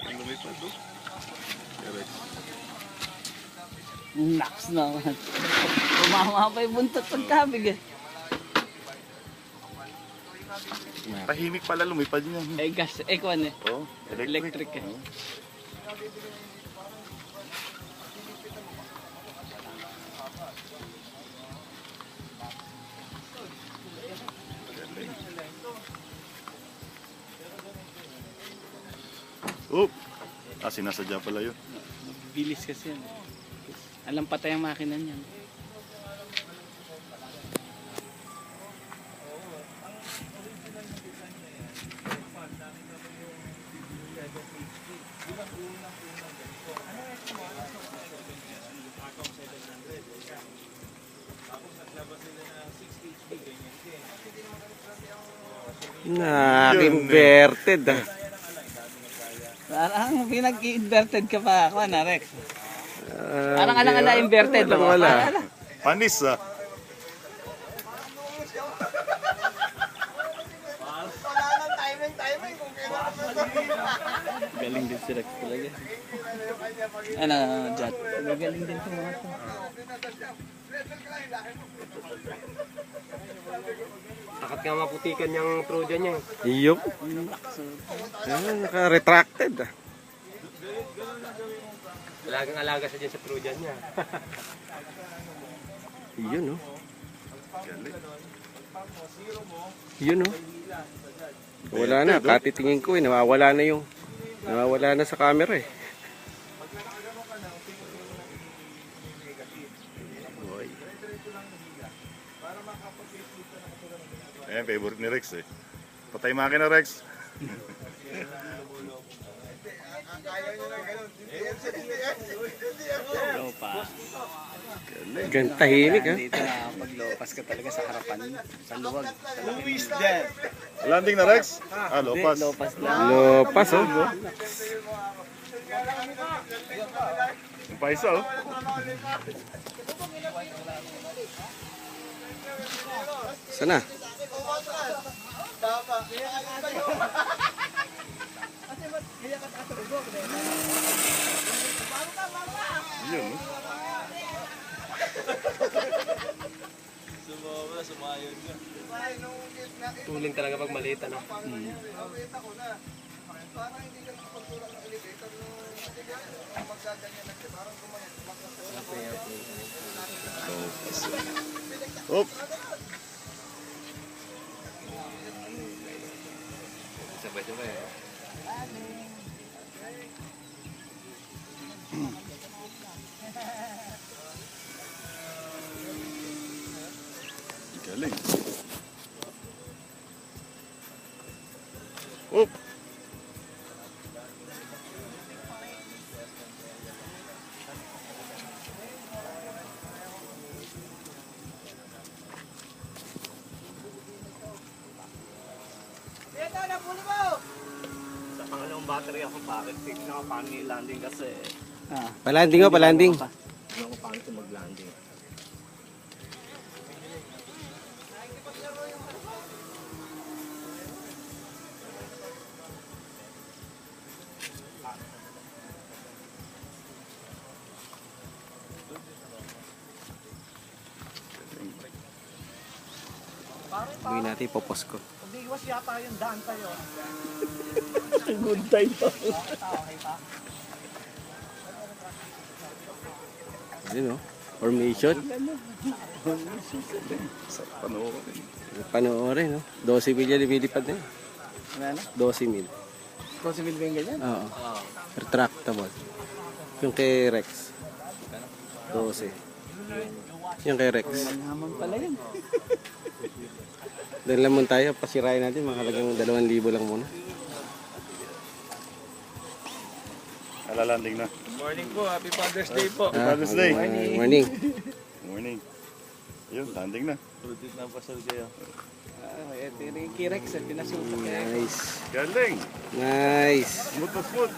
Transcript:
Ang lumipad to. Rex. Naks naman. Tumama pa yung buntot pagkabig eh. Tahimik pala lumipad niya. Eh gas, eh kwan eh. Oh, Electric eh. Oh. Oop! Ah, sinasadya pala yun. Bilis kasi yan. Alam patay ang makina niyan. Inverted ah. Parang pinag-inverted ka pa ako na Rex. Parang alang-ala inverted. Wala. Panis ah. Galing din si Rex talaga. Ano, Jat? Galing din ito mga ito. Takat nga maputikan yung Trojan niya. Iyop. Naka-retracted ah. Alagang alaga siya dyan sa Trojan niya. Yun oh. Yun oh. Wala na, katitingin ko eh, nawawala na sa camera eh. Ayan, favorite ni Rex eh. Patay makina Rex. Lopas. Tahimik ah. Dito na paglopas ka talaga sa harapan. Sa luwag. Landing na Rex? Ah, lopas. Lopas lang. Lopas oh. Yung pa isa oh. Sana? Yun oh. Tuling talaga pag maliit ano. Oop! Sabay-sabay. Galing. Oop! Sa pangalawang battery ako bakit tignan ko paano yung landing kasi Ah. Palanding oh, palanding. tignan ko paano ito mag-landing. Uwi natin, popos ko. Pag-iwas yata yung daan tayo. Good time pa. Yun oh. Formation. Sa panoorin. Panoorin no. 12 mil yan, lumilipad na yun. Ano? 12 mil. Possible ba yung ganyan? Oo. Retractable. Yung kay Rex. 12. Yung kay Rex. Naman pala yun. Doon lang muna tayo, pasirain natin, mahalagang 2,000 lang muna. Alalanding na. Morning po, happy Father's Day po. Father's Day. Morning. Morning. Yun, landing na. Ulit na pasal kayo. Ito yung Kirex at pinasukat niya. Nice. Galing. Nice. Smooth na smooth.